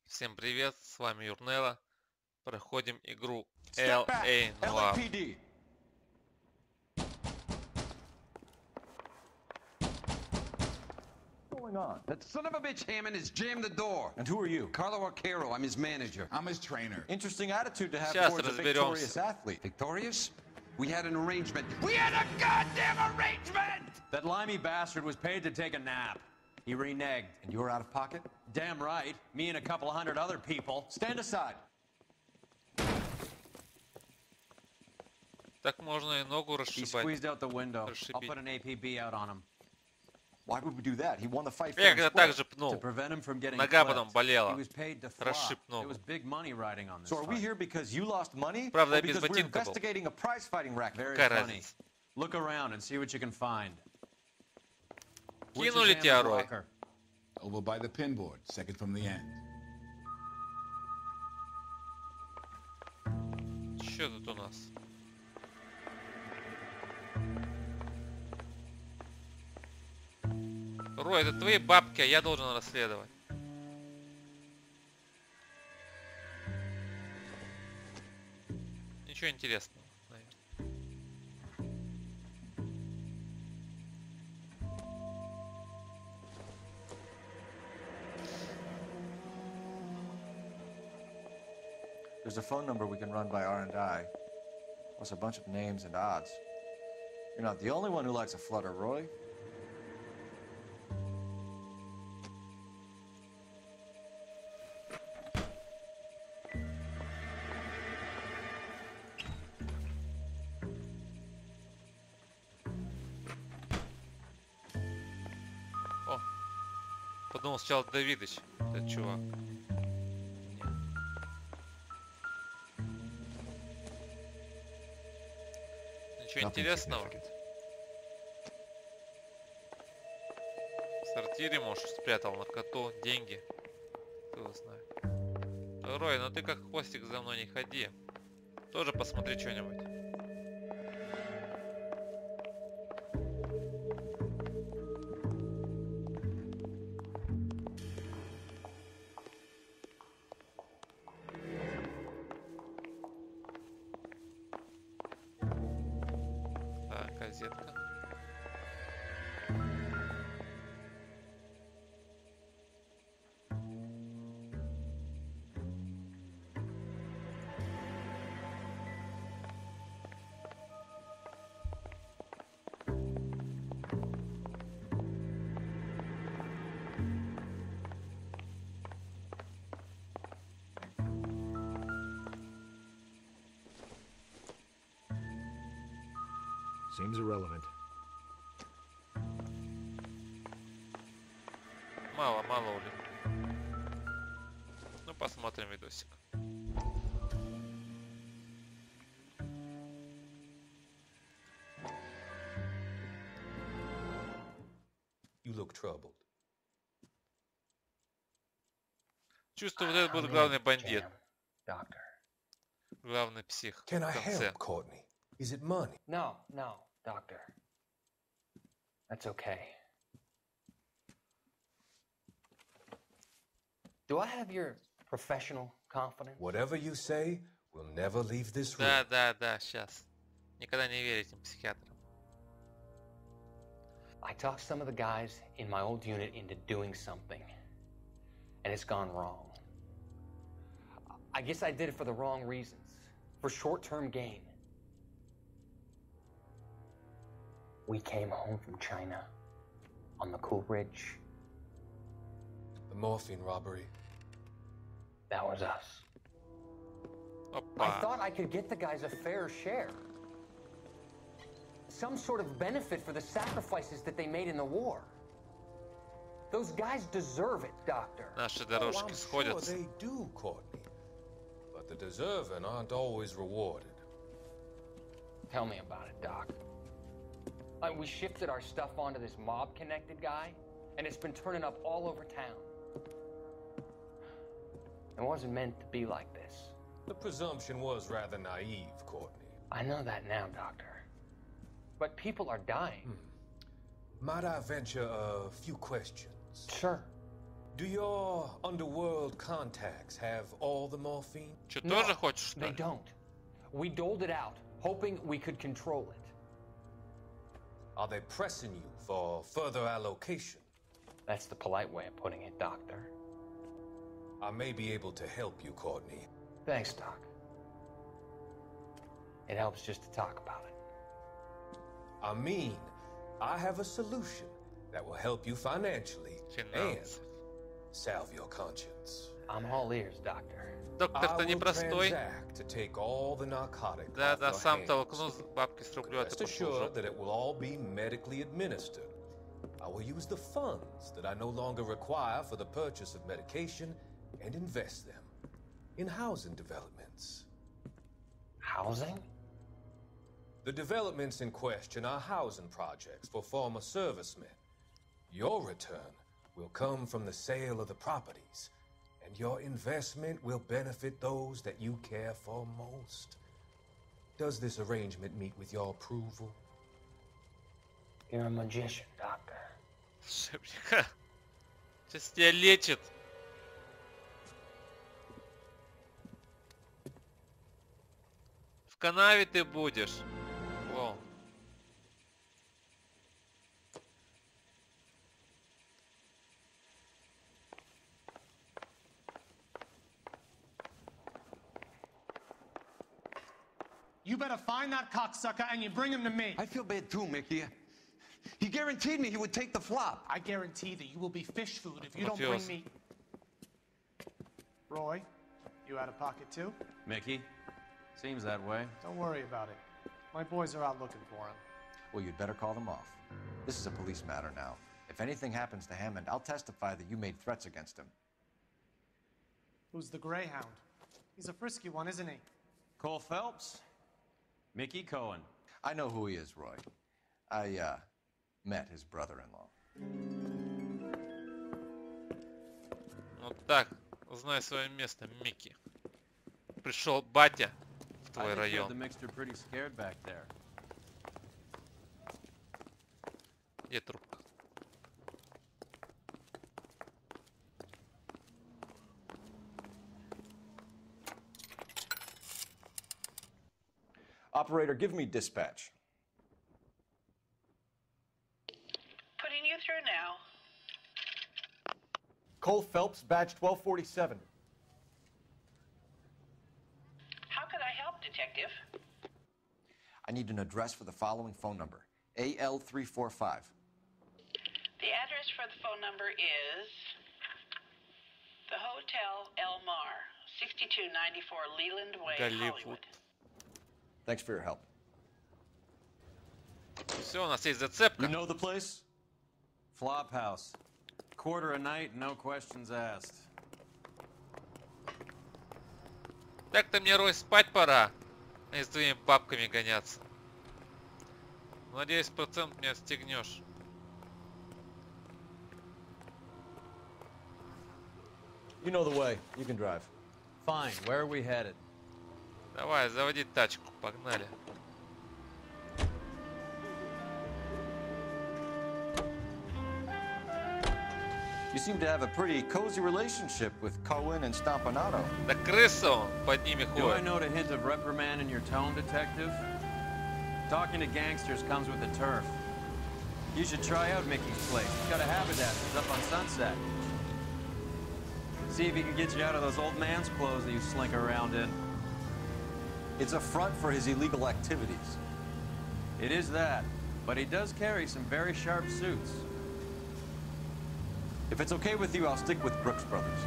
Всем привет, с вами Юрнела. Проходим игру LA Noire. LAPD. What's going on? That son of a bitch Hammond has jammed the door. And who are you? Carlo Arcaro, I'm his manager. I'm his trainer. Interesting attitude to have Сейчас towards a разберемся. victorious athlete. Victorious? We had an arrangement. We had a goddamn arrangement! That limey bastard was paid to take a nap. He reneged. And you were out of pocket? Damn right. Me and a couple hundred other people. Stand aside. Так можно и ногу He расшибать. squeezed out the window. I'll Расшибить. put an APB out on him. Why would we do that? He won the fight Я fair and когда square. так же To пнул. prevent him from getting Нога clipped. потом болела. He was paid to flop. Расшиб There ногу. was big money riding on this So are we fight. here because you lost money? Правда, or я без because we're ботинка был. investigating a prize fighting racket? Very Какая funny. разница? Look around and see what you can find. Which is Кинули тебя, Hammond's Рой. locker? Over by the pinboard, second from the end. Что тут у нас? Рой, это твои бабки, а я должен расследовать. Ничего интересного, наверное. There's a phone number we can run by R&I. Plus a bunch of names and odds. You're not the only one who likes a flutter, Roy. О, подумал сначала Давидыч, этот чувак. Ничего интересного. В сортире, может, спрятал наркоту, деньги. Кто его знает. Рой, ну ты как хвостик за мной не ходи. Тоже посмотри что-нибудь. Так, газетка. Seems irrelevant. Мало улик. Ну, посмотрим видосик. You look troubled. Чувствую, вот это будет главный бандит. Doctor. Главный псих. Can I в конце. help, Courtney? Is it money? No, doctor. That's okay. Do I have your professional confidence? Whatever you say, we'll never leave this room. Да, сейчас. Никогда не верь этим психиатрам. I talked some of the guys in my old unit into doing something, and it's gone wrong. I guess I did it for the wrong reasons, for short-term gain. We came home from China on the Cool Ridge. The morphine robbery. That was us. I Опа. thought I could get the guys a fair share. Some sort of benefit for the sacrifices that they made in the war. Those guys deserve it, Doctor. Наши Oh, дорожки I'm сходятся. sure they do, Courtney. But the deserving aren't always rewarded. Tell me about it, Doc. We shifted our stuff onto this mob-connected guy, and it's been turning up all over town. It wasn't meant to be like this. The presumption was rather naive, Courtney. I know that now, Doctor. But people are dying. Might I venture a few questions? Sure. Do your underworld contacts have all the morphine? Че, No, тоже хочешь, что they ли? don't. We doled it out, hoping we could control it. Are they pressing you for further allocation? That's the polite way of putting it, Doctor. I may be able to help you, Courtney. Thanks, Doc. It helps just to talk about it. I mean, I have a solution that will help you financially and Финансы. salve your conscience. I'm all ears, Doctor. Доктор-то I will непростой. transact to take all the narcotic Да, off да, your сам hands. толкну бабки с рублю, а ты Rest пошел в assured жопу. that it will all be medically administered. I will use the funds that I no longer require for the purchase of medication and invest them in housing developments. Housing? The developments in question are housing projects for former servicemen. Your return will come from the sale of the properties, and your investment will benefit those that you care for most. Does this arrangement meet with your approval? You're a magician, Doctor. Шепчика. Сейчас тебя лечит. В канаве ты будешь. Во. You better find that cocksucker and you bring him to me. I feel bad too, Mickey. He guaranteed me he would take the flop. I guarantee that you will be fish food if you don't bring Mafioso. me. Roy, you out of pocket too? Mickey? Seems that way. Don't worry about it. My boys are out looking for him. Well, you'd better call them off. This is a police matter now. If anything happens to Hammond, I'll testify that you made threats against him. Who's the Greyhound? He's a frisky one, isn't he? Cole Phelps? Mickey Cohen. I know who he is, Roy. I, met his brother-in-law. Вот так. Знай свое место, Микки. Пришел батя в I твой think you had район. the mixture pretty scared back there. Где трубка? Operator, give me dispatch. Putting you through now. Cole Phelps, badge 1247. How could I help, Detective? I need an address for the following phone number. AL345. The address for the phone number is the Hotel El Mar, 6294 Leland Way, Голливуд. Hollywood. Thanks for your help. Все, у нас есть зацепка. You know the place? Flophouse. Quarter a night, no questions asked. Так-то мне, Рой, спать пора. А не с твоими бабками гоняться. Надеюсь, процент мне отстегнешь. You know the way. You can drive. Fine, where are we headed? Давай, заводи тачку, погнали. You seem to have a pretty cozy relationship with Cohen and Stompanato. Да крыса он под ними Do I ходит. note a hint of reprimand in your tone, Detective? Talking to gangsters comes with the turf. You should try out Mickey's place. He's got a haberdasher's up on Sunset. See if he can get you out of those old man's clothes that you slink around in. It's a front for his illegal activities. It is that, but he does carry some very sharp suits. If it's okay with you, I'll stick with Brooks Brothers.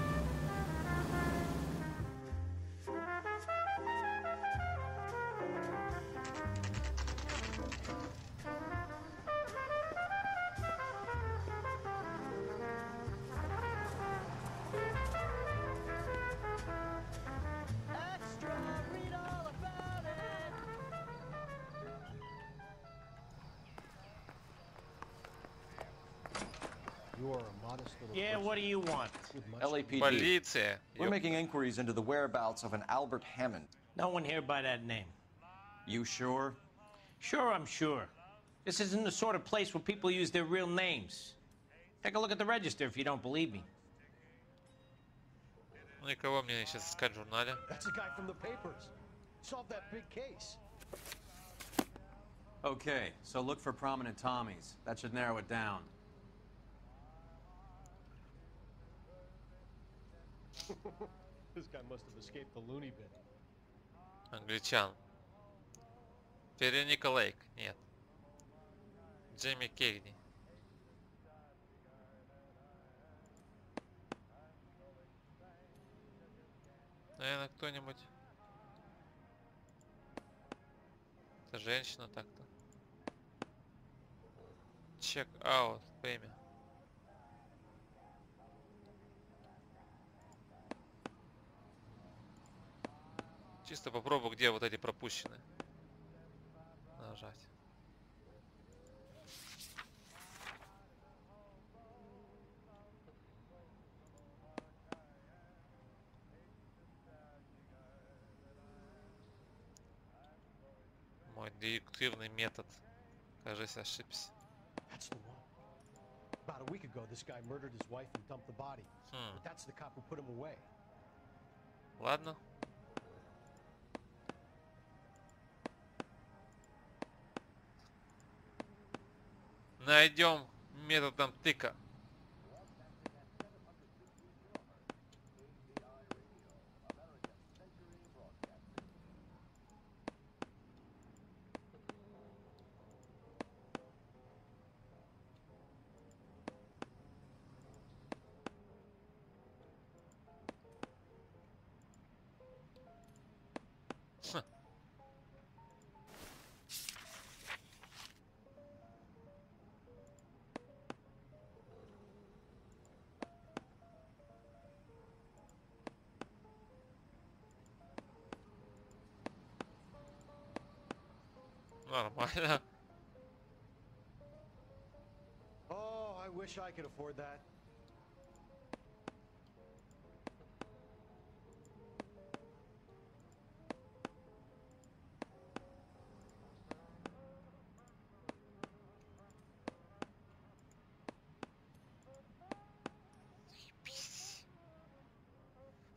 Yeah, what do you want? LAPD. Полиция. We're Ёп. making inquiries into the whereabouts of an Albert Hammond. No one here by that name. You sure? Sure, I'm sure. This isn't the sort of place where people use their real names. Take a look at the register if you don't believe me. Ну и кого мне сейчас искать в журнале? That's the guy from the papers. Solved that big case. Okay, so look for prominent Tommies. That should narrow it down. This guy must have escaped the loony bin. Англичан. Вероника Лейк. Нет. Джейми Кегни. Наверное, кто-нибудь. Это женщина так-то. Чек аут. Время. Чисто попробую, где вот эти пропущенные. Нажать. Мой дедуктивный метод. Кажется, ошибся. That's the one. About a week ago, this guy murdered his wife and dumped the body. But that's the cop who put him away. Ладно. Найдем методом тыка. Нормально. Oh, I wish I could afford that.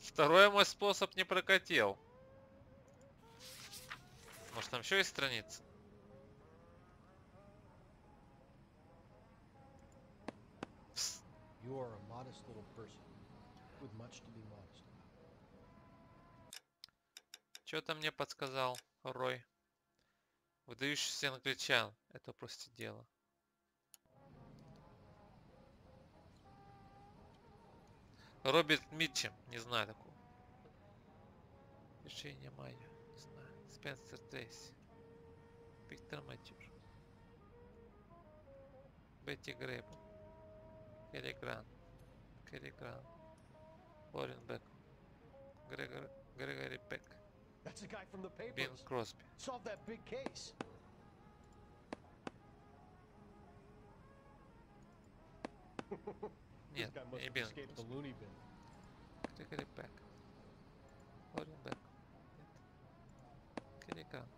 Второй мой способ не прокатил. Может, там еще есть страница? You are a modest little person with much to be modest about. Что-то мне подсказал Рой. Выдающийся англичан. Это просто дело. Роберт Митчем. Не знаю такого. Решение мое. Не знаю. Спенсер Трейси. Виктор Матюш. Бетти Грейбл. Келли Грант. Лорен Бек. Грегори Пек. That's the guy from the papers. Бин Кросби. Solved that big case. Нет, This guy must не have Бин escaped the Кросби. loony bin. Грегори Пек. Лорен Бек. Нет. Келли Грант.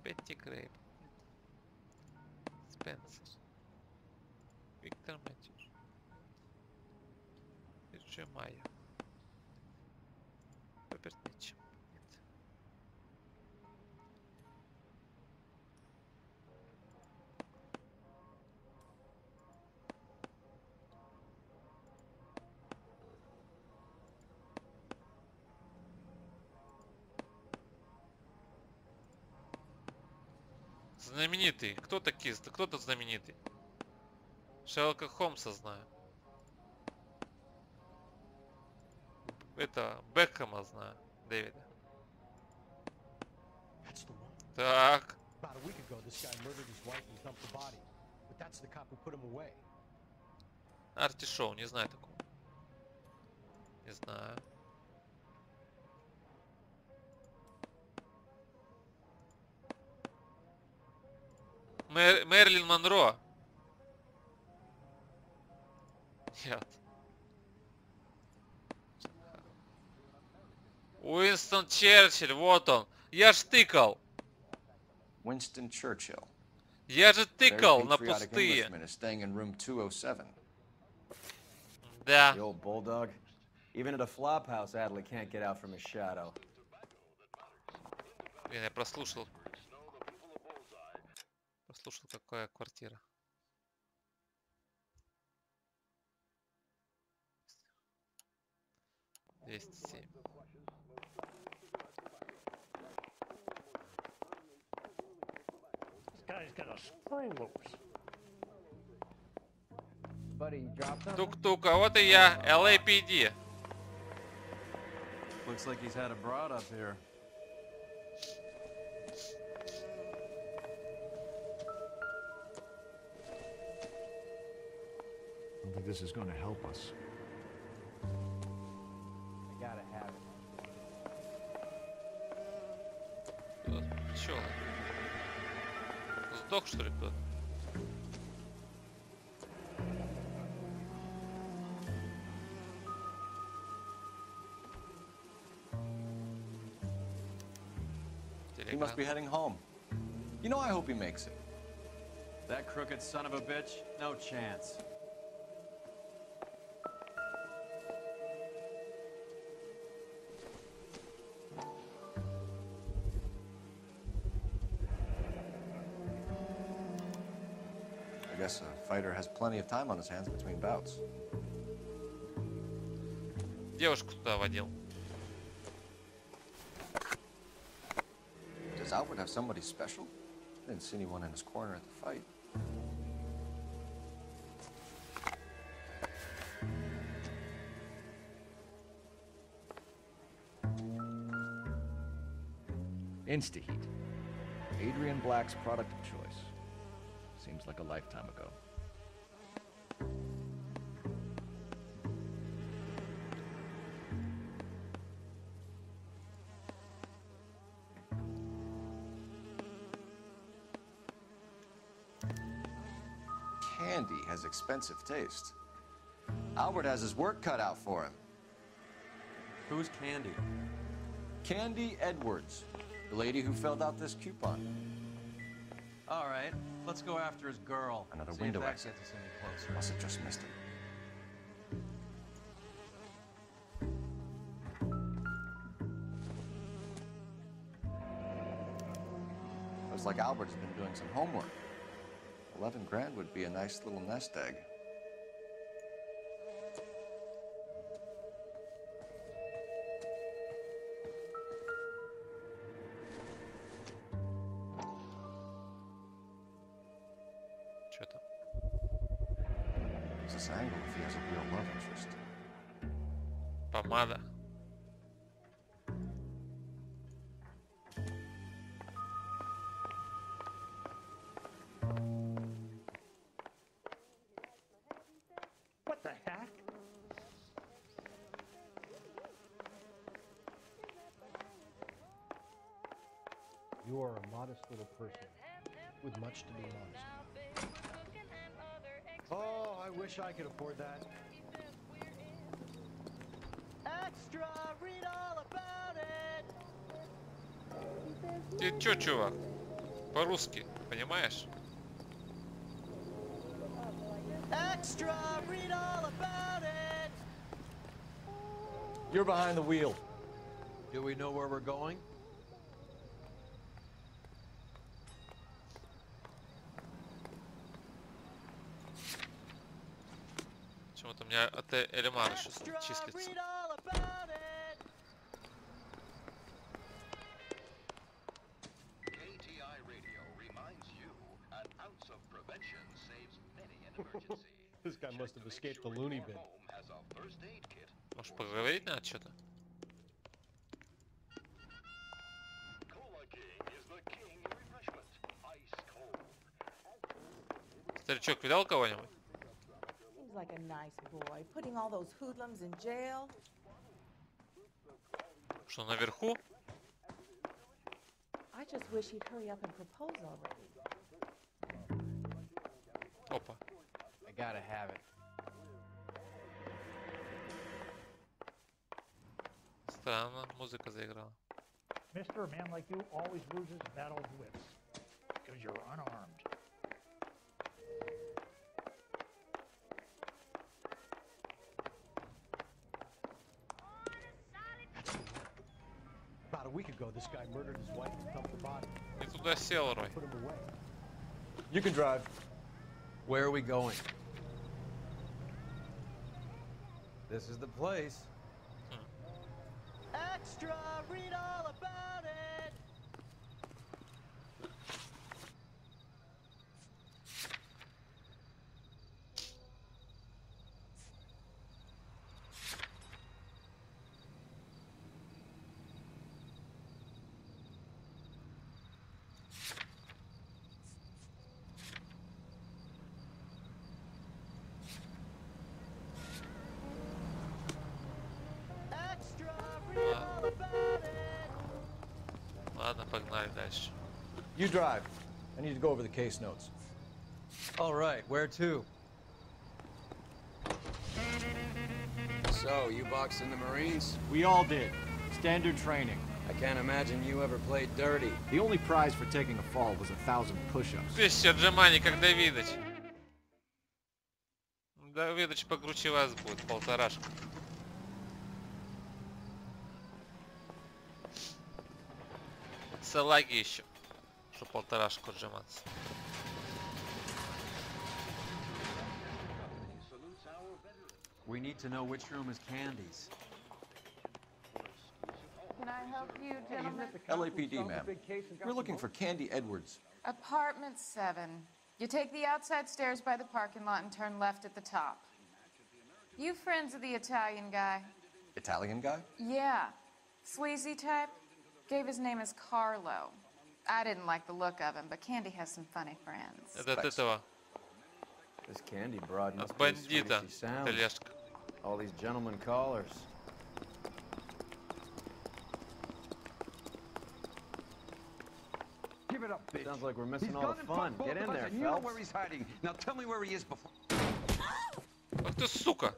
Бетти Грейбл. Нет. Спенсер. Виктор Матюш. Ирджи Майя. Роберт Митчем. Нет. Знаменитый. Кто такие? Кто тут знаменитый? Шерлока Холмса знаю. Это Бекхэма знаю. Дэвида. That's the one. Так. About a week ago, this guy murdered his wife and dumped the body. But that's the cop who put him away. Арти Шоу. Не знаю такого. Не знаю. Мэрилин Монро. Нет. Уинстон Черчилль, вот он. Я ж тыкал. Winston Churchill. Я же Very тыкал на patriotic пустые. Englishman is staying in room 207. Да. The old bulldog. Even at a flop house, Adley can't get out from his shadow. Блин, я прослушал. Прослушал, какая квартира. This guy's got a spring loose. Buddy, you dropped something? Тук-тук, а вот и я, LAPD. Looks like he's had a broad up here. I don't think this is going to help us. I gotta have it. Чё? Сдох, что ли, кто-то? He must be heading home. You know, I hope he makes it. That crooked son of a bitch? No chance. I guess a fighter has plenty of time on his hands between bouts. Девушку туда водил. Does Albert have somebody special? I didn't see anyone in his corner at the fight. Instaheat. Adrian Black's product of choice. Seems like a lifetime ago. Candy has expensive taste. Albert has his work cut out for him. Who's Candy? Candy Edwards, the lady who filled out this coupon. All right, let's go after his girl. Another See window if that exit. gets us any closer. Must have just missed him. Looks like Albert's been doing some homework. 11 grand would be a nice little nest egg. Чё там? What's this angle if he has a real love interest? Помада. What the heck? You are a modest little person with much to be modest. Oh, I wish I could afford that. Extra, read all about it. Ты чё, чувак? По-русски, понимаешь? Extra, read all about it. You're behind the wheel. Do we know where we're going? Почему-то у меня от Элемара что-то числится. Read all about it. KTI Radio reminds you an ounce of prevention saves many an emergency. This guy must have escaped the loony bin. Home has a first aid kit. Может, поговорить надо что-то? Cola King is the king of refreshment. Ice cold. Старичок, видал кого-нибудь? Seems like a nice boy, putting all those hoodlums in jail. Что, наверху? I just wish he'd hurry up and propose already. Опа. I gotta have it. Странно, музыка заиграла. Mister, a man like you always loses battle wits. Because you're unarmed. a week ago, this guy murdered his wife and dumped the body. Не туда сел, Рой. Put him away. You can drive. Where are we going? This is the place. Extra! Read all about it! Ладно, погнали дальше. You drive. I need to go over the case notes. All right, where to? So, you boxed in the Marines? We all did. Standard training. I can't imagine you ever played dirty. The only prize for taking a fall was 1,000 push-ups. 1000 отжиманий, как Давидыч. Давидыч покруче вас будет, полторашка. Салаги еще, что полторашку отжиматься. We need to know which room is Candy's. Can I help you, gentlemen? LAPD, ma'am. We're looking for Candy Edwards. Apartment 7. You take the outside stairs by the parking lot and turn left at the top. You friends of the Italian guy? Italian guy? Yeah. Sleazy type? Gave his name as Carlo. I didn't like the look of him, but Candy has some funny friends. Это от этого. This Candy broad must От be as бандита. sweet as she sounds. Итальяшка. All these gentlemen callers. Give it up, bitch. Sounds like we're missing He's all gone the and fun. fucked both Get in of us, there, and you know Phelps. where he's hiding. Now tell me where he is before. Ах ты сука!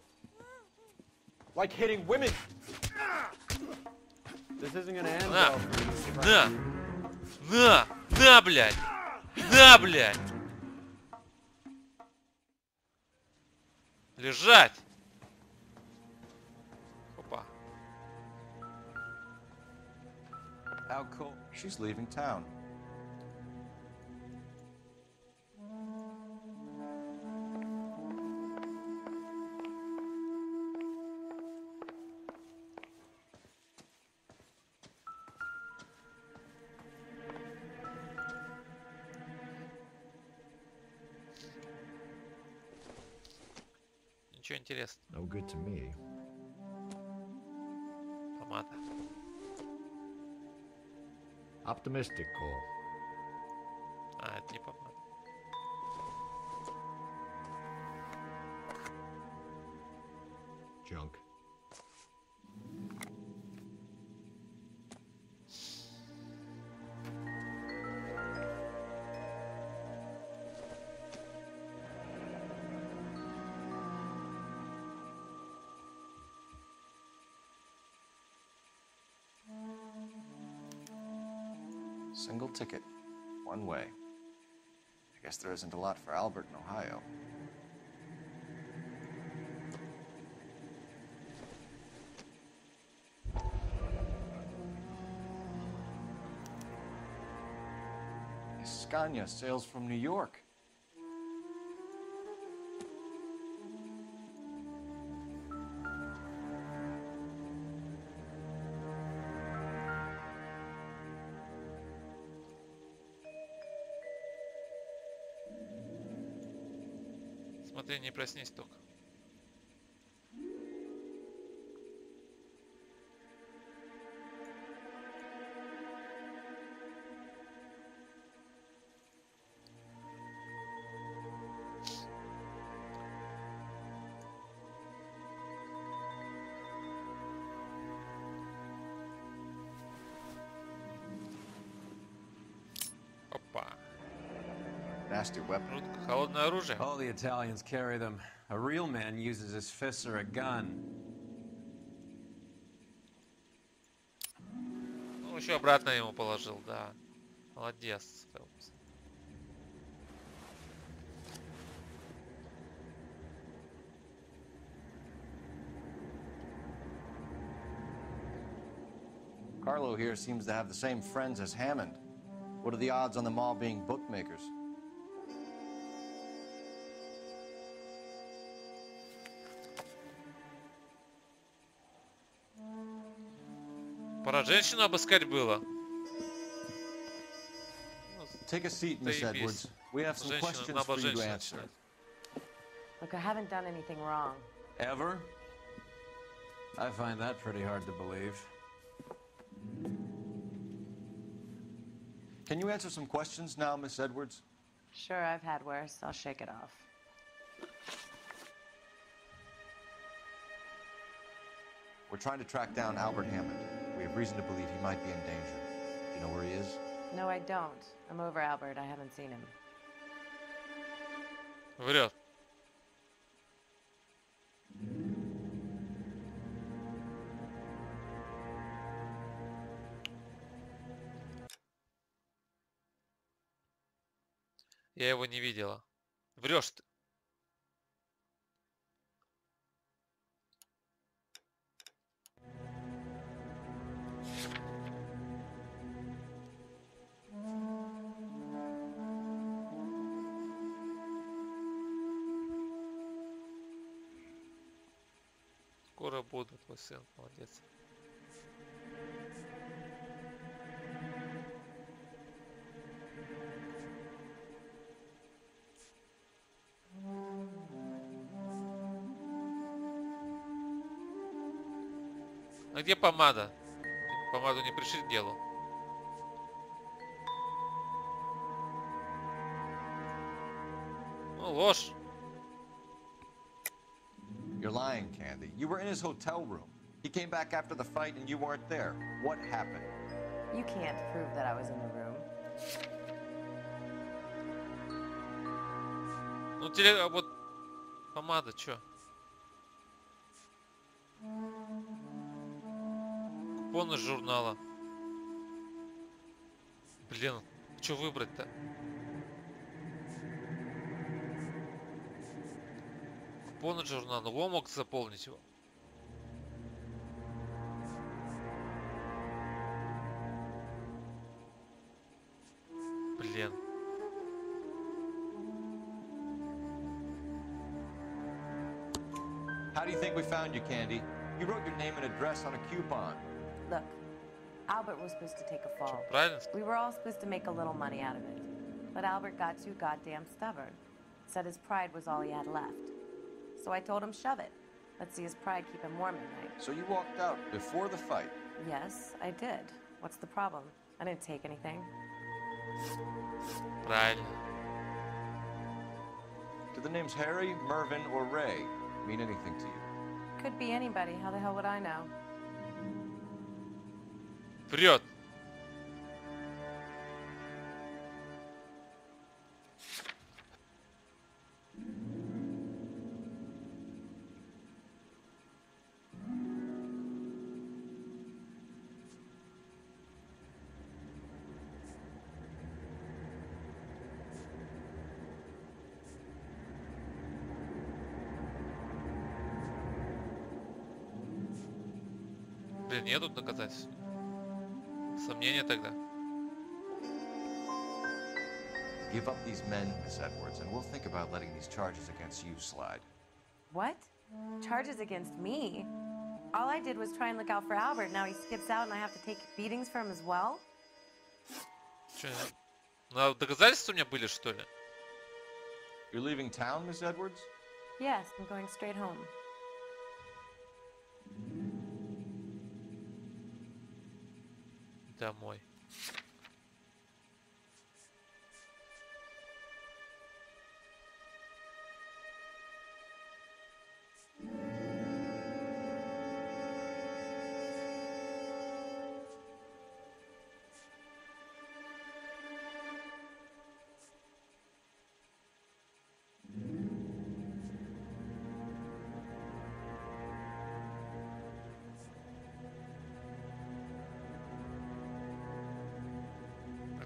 Like hitting women. This isn't gonna end На! well for you. На! На! На, блядь! На, блядь! Лежать! Опа. How cool. She's leaving town. Ничего интересного. No good to me. Помада. Optimistic call. А, это не помада. Junk. Single ticket. One way. I guess there isn't a lot for Albert in Ohio. Scania sails from New York. Смотри, не проснись только. Опа. Nasty weapon. Холодное оружие. All the Italians carry them. A real man uses his fists or a gun. Ну, еще обратно ему положил, да. Молодец, Фелпс. Carlo here seems to have the same friends as Hammond. What are the odds on them all being bookmakers? Пора женщину обыскать было. Take a seat, Miss Edwards. We have some questions for you to answer. Look, I haven't done anything wrong. Ever? I find that pretty hard to believe. Can you answer some questions now, Miss Edwards? Sure, I've had worse. I'll shake it off. We're trying to track down Albert Hammond. We have reason to believe he might be in danger. Do you know where he is? No, I don't. I'm over Albert. I haven't seen him. Врет. Я его не видела. Врешь ты. Скоро буду, твой сын, молодец. А где помада? Помаду не пришли к делу. Ну, ложь. You're lying, Candy. You were in his hotel room. He came back after the fight and you weren't there. What happened? You can't prove that I was in the room. Ну, вот помада, чё? Купон из журнала. Блин, что выбрать-то? Купон из журнала. Во, мог заполнить его. Блин. How do you think we found you, Candy? You wrote your name and address on a coupon. Look, Albert was supposed to take a fall. Правильно? We were all supposed to make a little money out of it. But Albert got too goddamn stubborn. Said his pride was all he had left. So I told him, shove it. Let's see his pride keep him warm at night. So you walked out before the fight? Yes, I did. What's the problem? I didn't take anything. Правильно. Do the names Harry, Mervyn, or Ray mean anything to you? Could be anybody. How the hell would I know? Врет. Блин, нету доказательств. Сомнения тогда. Give up these men, Miss Edwards, and we'll think about letting these charges against you slide. What? Charges against me? All I did was try and look out for Albert. Now he skips out and I have to take beatings for him as well? Че? Ну, доказательства у меня были, что ли? You're leaving town, Miss Edwards? Yes, I'm going straight home. Домой.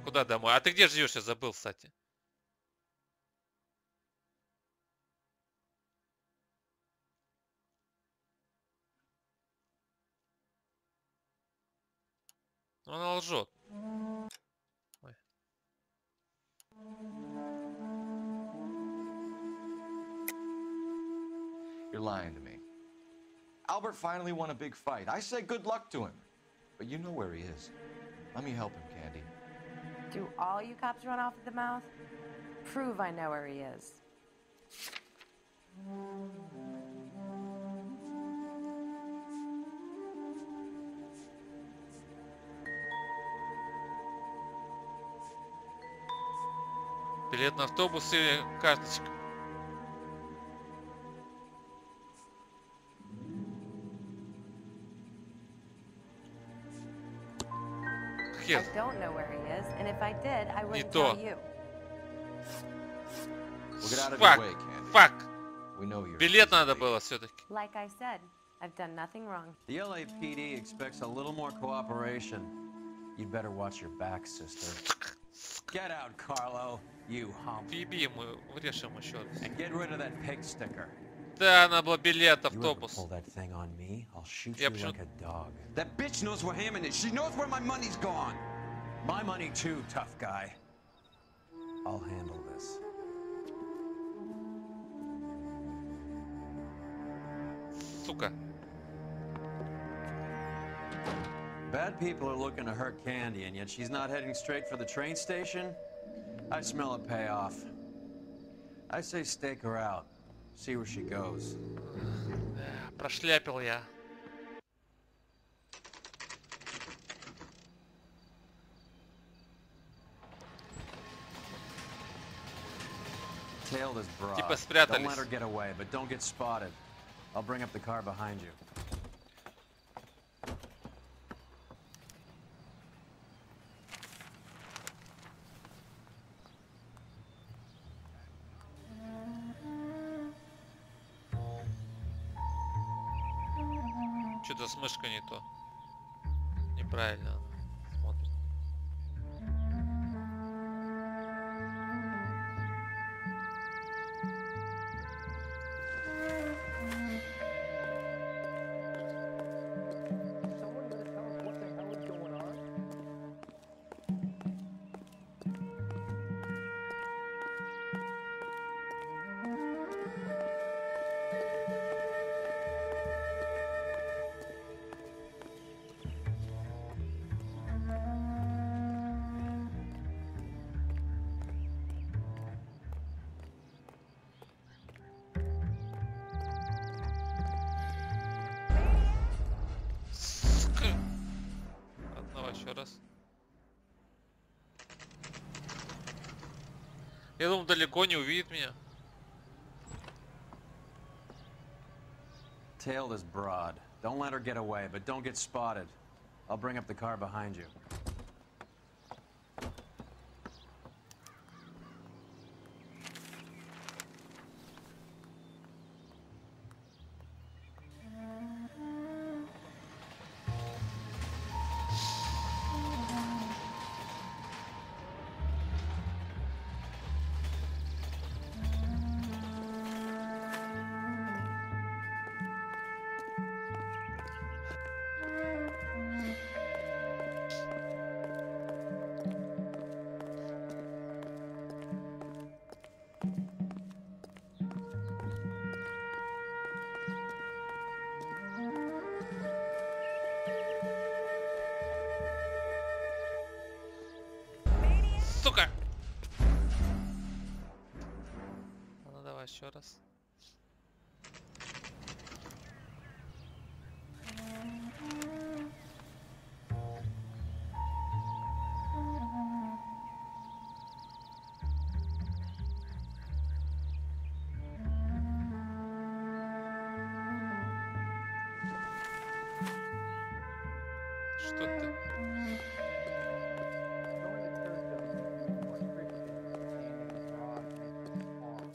Куда домой? А ты где живешь? Я забыл, кстати. Ну, она лжет. Ой. You're lying to me. Albert finally won a big fight. I say good luck to him. But you know where he is. Let me help him, Candy. Do all you cops run off at the mouth? Prove I know where he is. Билет на автобус или карточка? Хер. I don't know where he is, and if I did, I wouldn't то. tell you. We'll get out of Fuck. your way, Candy. Fuck. We know you're. Билет надо было все-таки. Like I said, I've done nothing wrong. The LAPD expects a little more cooperation. You'd better watch your back, sister. Get out, Carlo, you hump. Фиби мы врешим еще раз. And get rid of that pig sticker. Да, надо было билет, You ever автобус. pull that thing on me, I'll shoot Я you почему- like a dog. That bitch knows where Hammond is. She knows where my money's gone. My money too, tough guy. I'll handle this. Сука. Bad people are looking to hurt Candy, and yet she's not heading straight for the train station? I smell a payoff. I say stake her out. See where she goes. Прошляпил я. Tail this broad. Типа Don't спрятались. let her get away, but don't get spotted. I'll bring up the car behind you. Что-то с мышкой не то. Неправильно она смотрит. Someone gonna tell us what the hell is going on? Сука. Одного еще раз. Я думал, далеко не увидит меня. Tail this broad. Don't let her get away, but don't get spotted. I'll bring up the car behind you. Сука! Ну давай еще раз. Что ты? Going to church doesn't make you more Christian. Standing broad makes you off.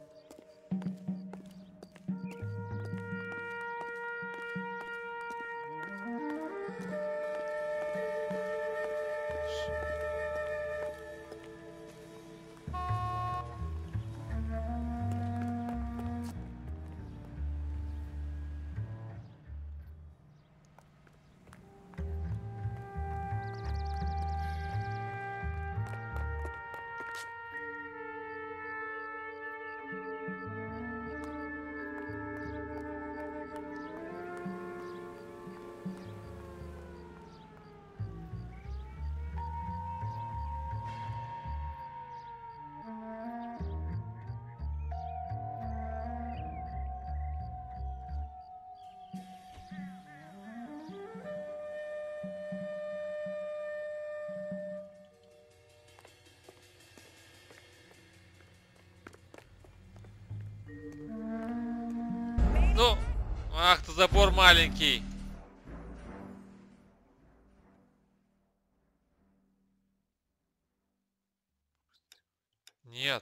Ну, ах ты забор маленький. Нет.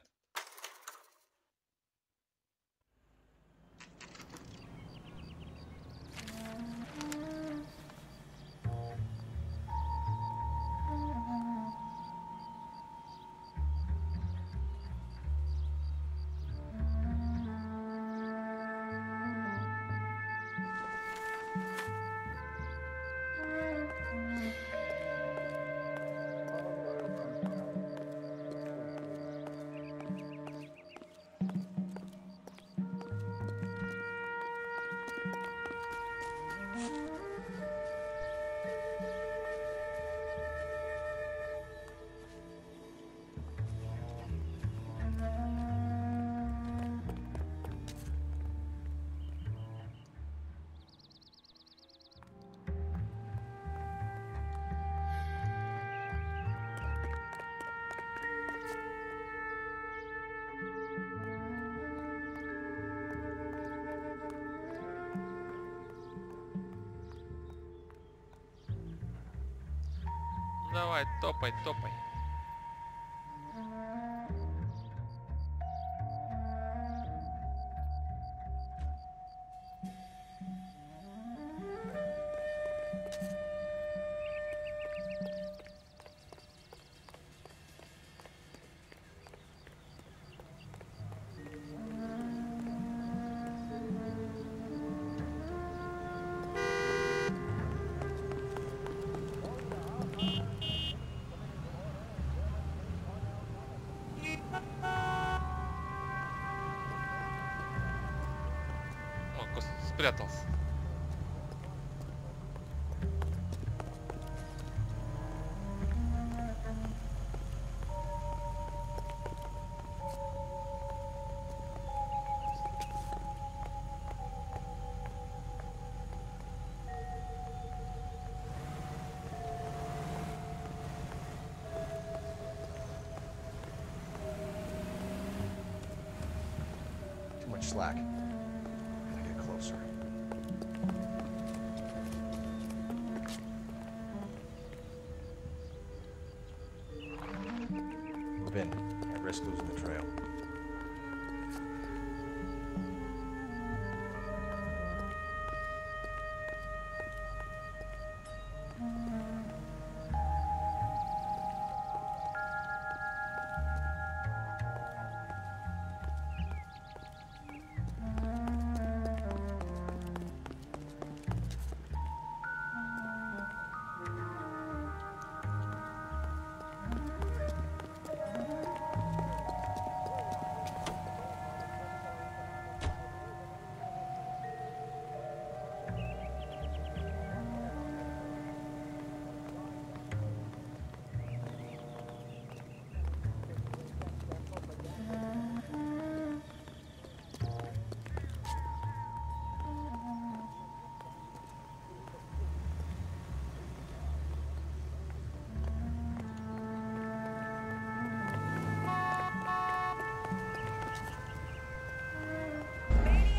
Давай, топай, топай. О, спрятался. Too much slack. Gotta get closer. Move in. Can't risk losing the trail.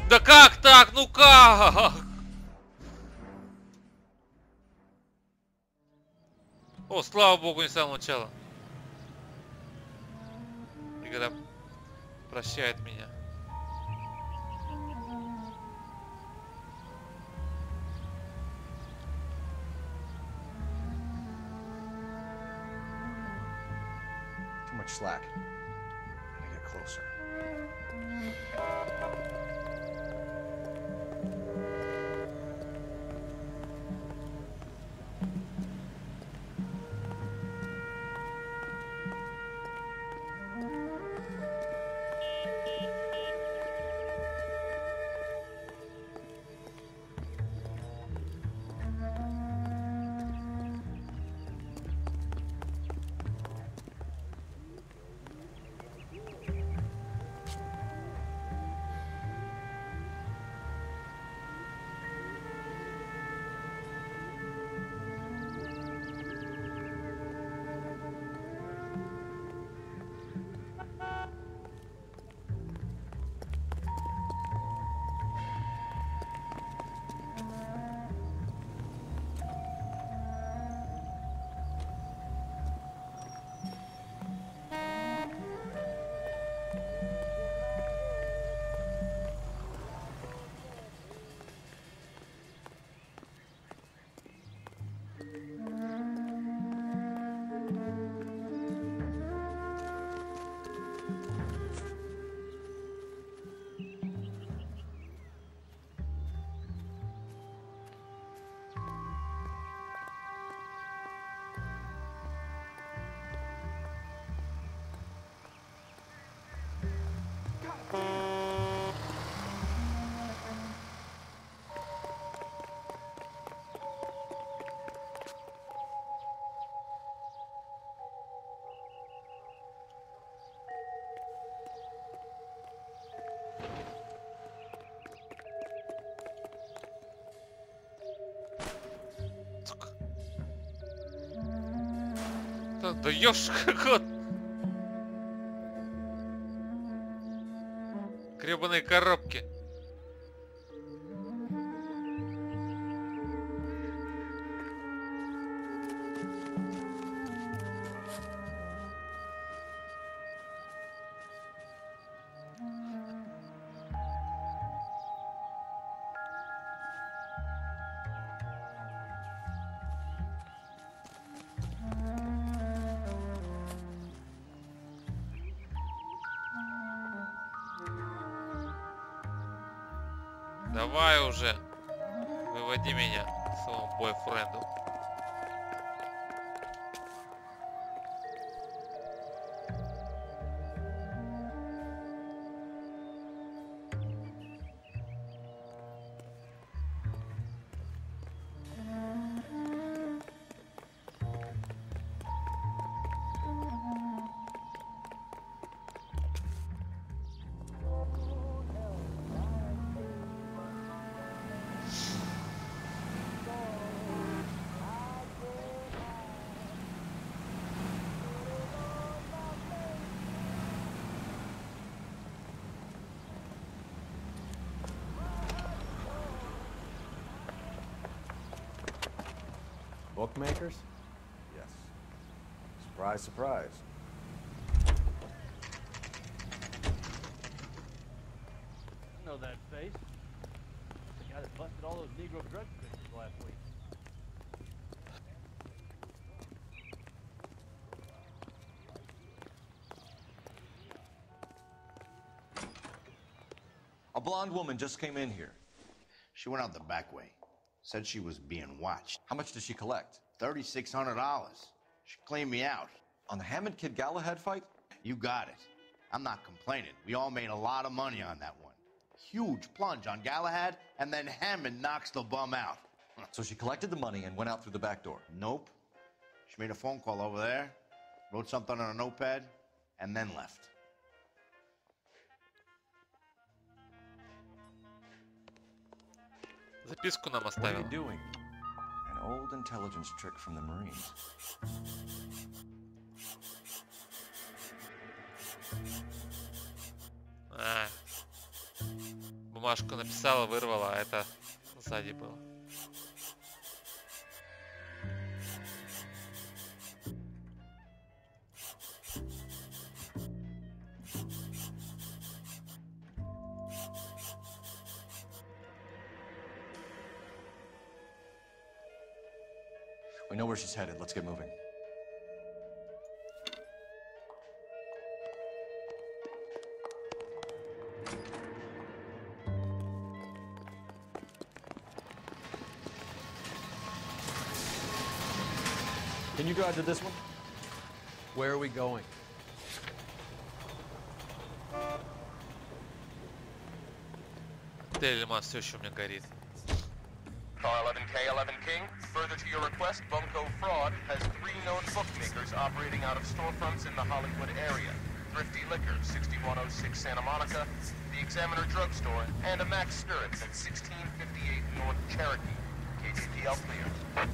Да как так? Ну как? О, слава богу, не с самого начала. Игра прощает меня. Too much slack. Gotta get closer. Да ёж, кот! Гребаные коробки. Давай уже. Выводи меня к своему бойфренду. Bookmakers? Yes. Surprise, surprise. I know that face. The guy that busted all those Negro drug fixers last week. A blonde woman just came in here. She went out the back way. Said she was being watched. How much did she collect? $3,600. She cleaned me out. On the Hammond Kid Galahad fight? You got it. I'm not complaining. We all made a lot of money on that one. Huge plunge on Galahad, and then Hammond knocks the bum out. So she collected the money and went out through the back door? Nope. She made a phone call over there, wrote something on a notepad, and then left. Записку нам What are оставил. you doing? An old intelligence trick from the Marines. А, бумажку написала, вырвала, а это сзади было. We know where she's headed. Let's get moving. Can you drive to this one? Where are we going? Телеман все еще у меня горит. Car 11K, 11 King. Further to your request, Bunko Fraud has 3 known bookmakers operating out of storefronts in the Hollywood area. Thrifty Liquor, 6106 Santa Monica, the Examiner Drugstore, and a Max Spirits at 1658 North Cherokee. KTPL clear.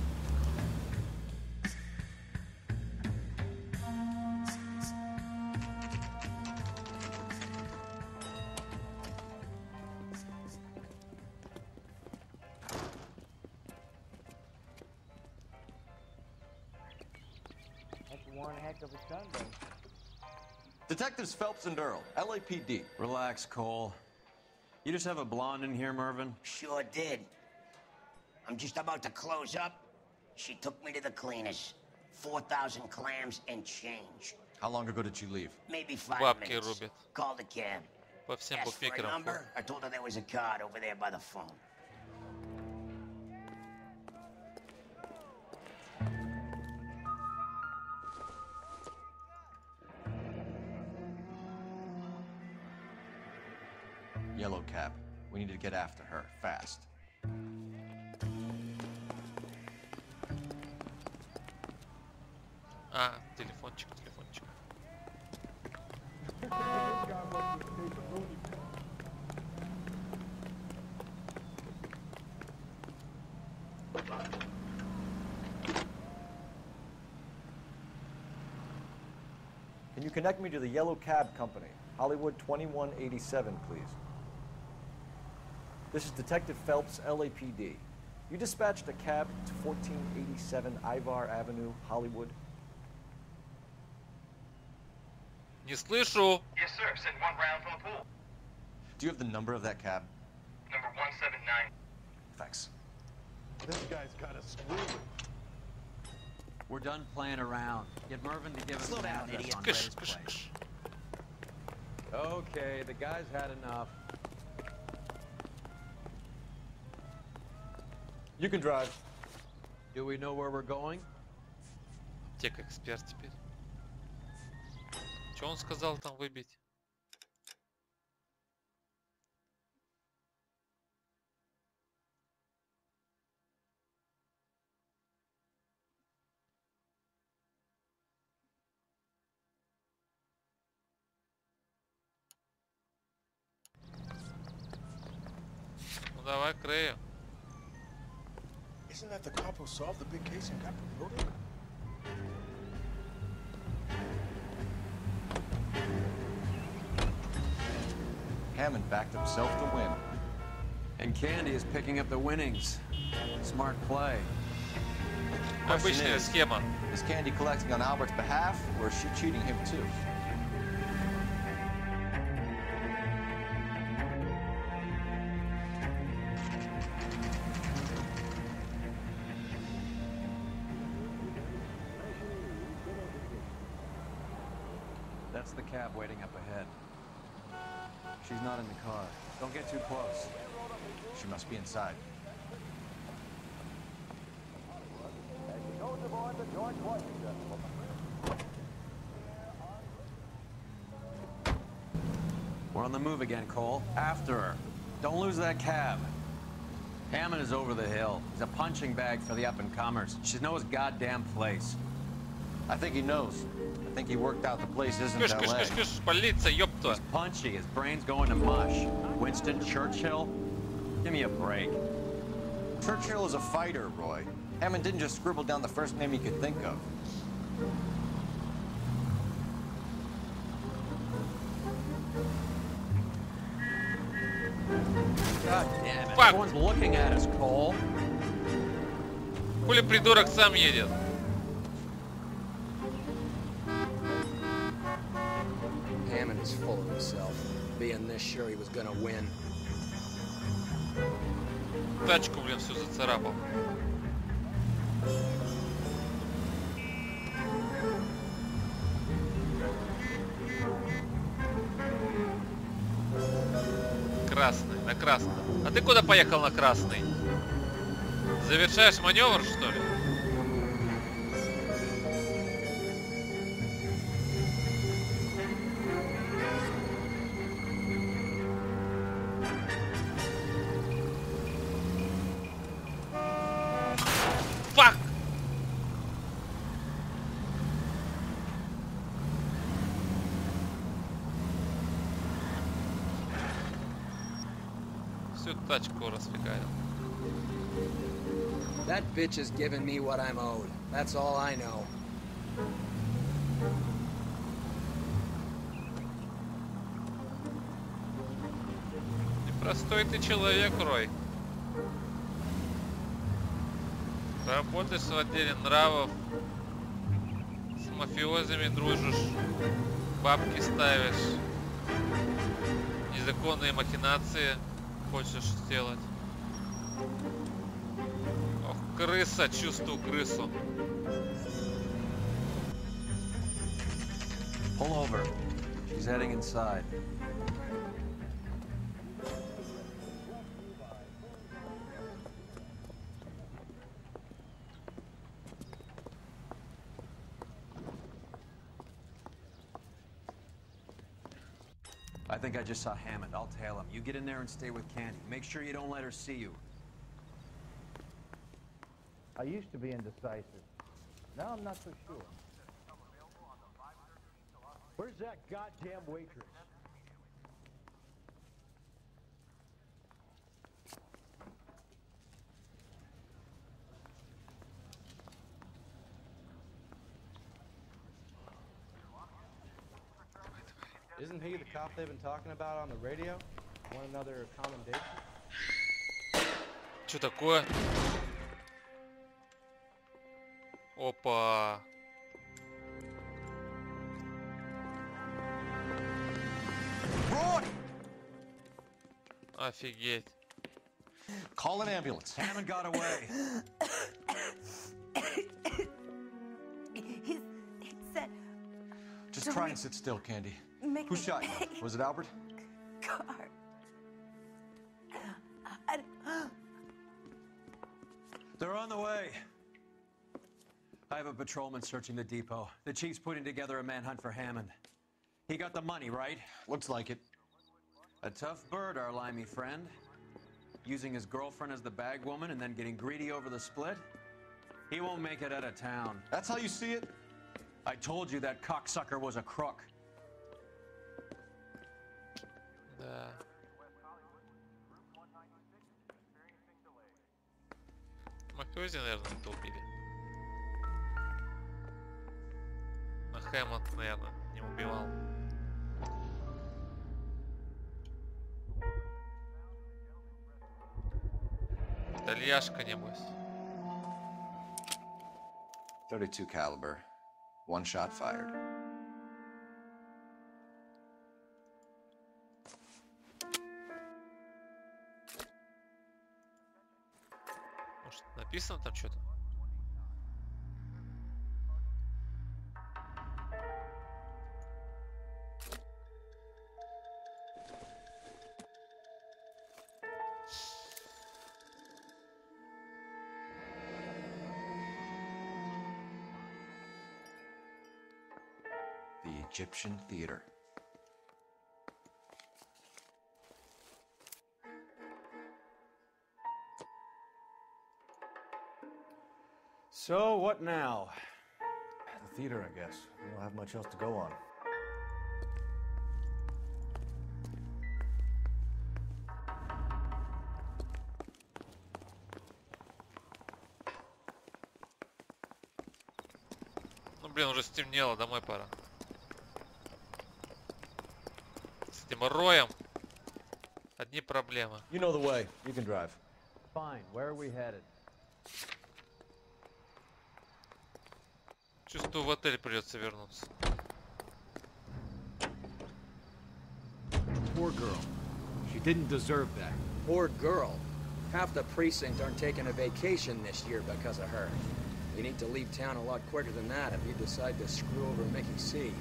One heck of a Sunday. Detectives Phelps and Earl, LAPD. Relax, Cole. You just have a blonde in here, Mervyn? Sure did. I'm just about to close up. She took me to the cleaners. 4,000 clams and change. How long ago did she leave? Maybe 5 Бабки minutes. рубит. Called the cab. По всем Asked for a букмекерам. number. I told her there was a card over there by the phone. Yellow cab. We need to get after her, fast. А, телефончик, телефончик. Can you connect me to the Yellow Cab Company, Hollywood 2187, please? This is Detective Phelps, LAPD. You dispatched a cab to 1487 Ivar Avenue, Hollywood. Не слышу. Yes, sir. Send one round from the pool. Do you have the number of that cab? Number 179. Thanks. This guy's got us squealing. We're done playing around. Get Mervyn to give us an address on Ray's place. Okay, the guy's had enough. You can drive. Do we know where we're going? Аптека эксперт теперь. Что он сказал там выбить? Ну давай к Рэю. Isn't that the cop who solved the big case and got promoted? Hammond backed himself to win. And Candy is picking up the winnings. Smart play. Обычная схема. Is Candy collecting on Albert's behalf, or is she cheating him too? That's the cab waiting up ahead. She's not in the car. Don't get too close. She must be inside. We're on the move again, Cole. After her. Don't lose that cab. Hammond is over the hill. He's a punching bag for the up-and-comers. She knows his goddamn place. I think he knows. I think he worked out the place isn't Кыш, LA. кыш, кыш, кыш, полиция, ёпта. He's punchy. His brain's going to mush. Winston Churchill? Give me a break. Churchill is a fighter, Roy. Hammond didn't just scribble down the first name he could think of. God damn it. Fuck. Everyone's looking at us, Cole. Хули придурок сам едет. Hammond is full of himself, being this sure he was gonna win. Тачку, блин, всю зацарапал. Красный, на красный. А ты куда поехал на красный? Завершаешь маневр, что ли? Fuck! Всю тачку расфигарил. That bitch is giving me what I'm owed. That's all I know. Непростой ты человек, Рой. Работаешь в отделе нравов, с мафиозами дружишь, бабки ставишь, незаконные махинации хочешь сделать. Ох, крыса, чувствую крысу. Pull over. She's heading inside. I think I just saw Hammond. I'll tail him. You get in there and stay with Candy. Make sure you don't let her see you. I used to be indecisive. Now I'm not so sure. Where's that goddamn waitress? Isn't he the cop they've been talking about on the radio? Want another commendation? Что такое? Опа. Офигеть. Call an ambulance. Hammond got away. He said... Just try and sit still, Candy. Make Who me shot you? pay. Was it Albert? Car. They're on the way. I have a patrolman searching the depot. The chief's putting together a manhunt for Hammond. He got the money, right? Looks like it. A tough bird, our limey friend. Using his girlfriend as the bag woman and then getting greedy over the split. He won't make it out of town. That's how you see it? I told you that cocksucker was a crook. Да. Маккози, наверное, это убили. А Хэммонд, наверное, не убивал. Итальяшка, небось. 32 caliber. One shot fired. Может, написано там что-то? The Egyptian Theater. So, what now? The theater, I guess. We don't have much else to go on. Ну, блин, уже стемнело, домой пора. С этим роем одни проблемы. You know the way. You can drive. Fine. Where are we headed? Чувствую, в отель придется вернуться. Poor girl. She didn't deserve that. Poor girl. Half the precinct aren't taking a vacation this year because of her. We need to leave town a lot quicker than that if you decide to screw over Mickey C.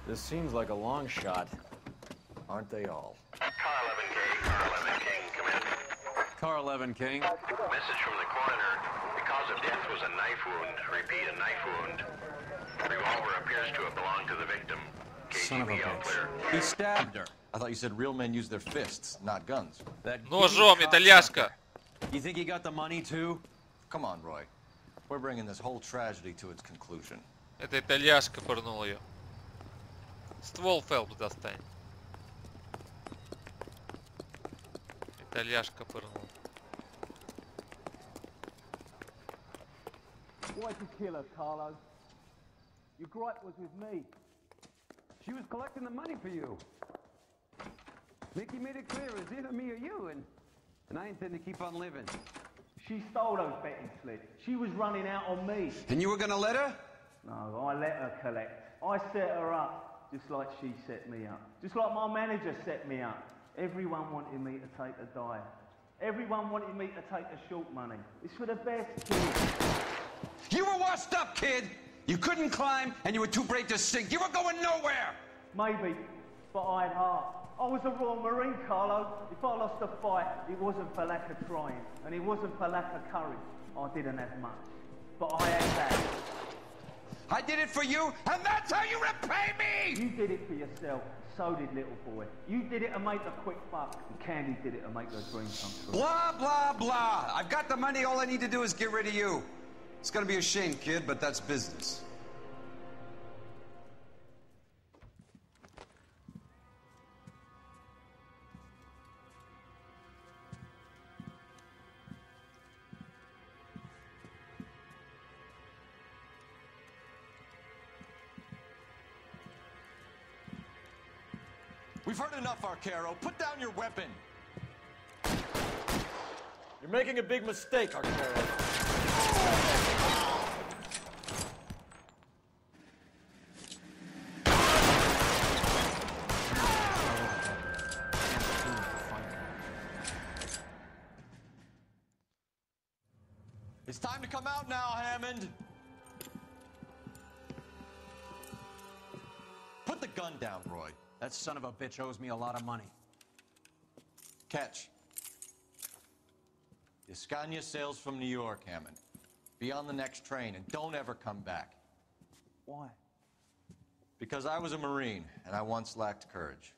This seems like a long shot. Aren't they all? Car 11K, Car 11 King, come in. Car 11 King. Message from the coroner. The cause of death was a knife wound. Repeat, a knife wound. Revolver appears to have belonged to the victim. Son of a KGB all clear. bitch. He stabbed her. I thought you said real men use their fists, not guns. Ножом, итальяшка. You think he got the money too? Come on, Roy. We're bringing this whole tragedy to its conclusion. Это итальяшка пырнул ее. Ствол Фелпс достань. Итальяшка пырнул. Why'd you kill her, Carlo? Your gripe was with me. She was collecting the money for you. Mickey made it clear it was either me or you, and I intend to keep on living. She stole those betting slips. She was running out on me. And you were gonna let her? No, I let her collect. I set her up, just like she set me up. Just like my manager set me up. Everyone wanted me to take a dive. Everyone wanted me to take the short money. It's for the best, kid. You were washed up, kid! You couldn't climb, and you were too brave to sink. You were going nowhere! Maybe, but I had heart. I was a Royal Marine, Carlo. If I lost a fight, it wasn't for lack of trying, and it wasn't for lack of courage. I didn't have much, but I had that. I did it for you, and that's how you repay me! You did it for yourself. So did little boy. You did it to make a quick buck, and Candy did it to make her dream come true. Blah, blah, blah. I've got the money. All I need to do is get rid of you. It's gonna be a shame, kid, but that's business. We've heard enough, Arcaro. Put down your weapon. You're making a big mistake, Arcaro. It's time to come out now, Hammond. Put the gun down, Roy. That son of a bitch owes me a lot of money. Catch. The Scania sails from New York, Hammond. Be on the next train and don't ever come back. Why? Because I was a Marine and I once lacked courage.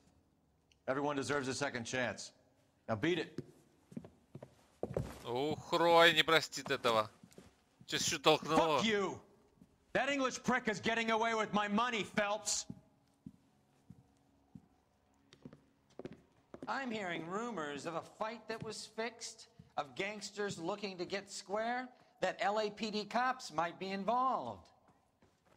Everyone deserves a second chance. Now beat it. Ух, Рой не простит этого. Чуть-чуть толкнуло. Fuck you! That English prick is getting away with my money, Phelps! I'm hearing rumors of a fight that was fixed, of gangsters looking to get square, that LAPD cops might be involved.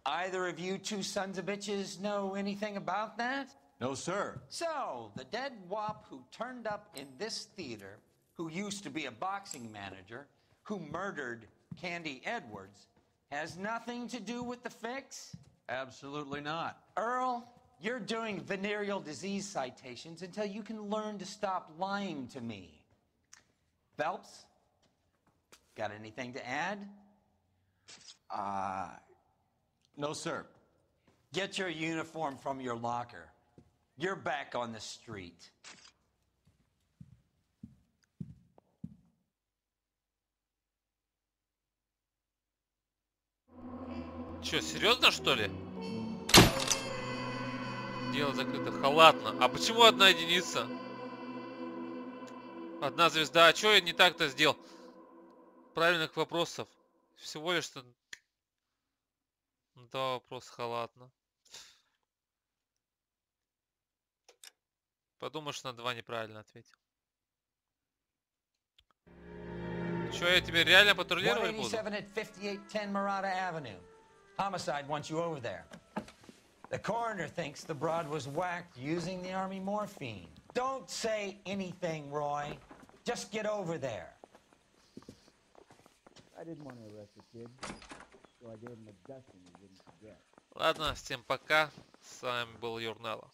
Either of you two sons of bitches know anything about that? No, sir. So, the dead wop who turned up in this theater, who used to be a boxing manager, who murdered Candy Edwards, has nothing to do with the fix? Absolutely not. Earl, you're doing venereal disease citations until you can learn to stop lying to me. Phelps, got anything to add? No, sir. Get your uniform from your locker. You're back on the street. Чё, серьезно, что ли? Дело закрыто. Халатно. А почему одна единица? Одна звезда. А чё я не так-то сделал? Правильных вопросов. Всего лишь что... Два вопроса халатно. Подумай, что на два неправильно ответил. Чё, я теперь реально патрулировать буду? 187 at 5810 Murata Avenue. Homicide wants you over there. The coroner thinks the broad was whacked using the army morphine. Don't say anything, Roy. Just get over there. I didn't want to arrest the kid, so I gave him a dusting he didn't forget. Ладно, всем пока. С вами был Юрнелло.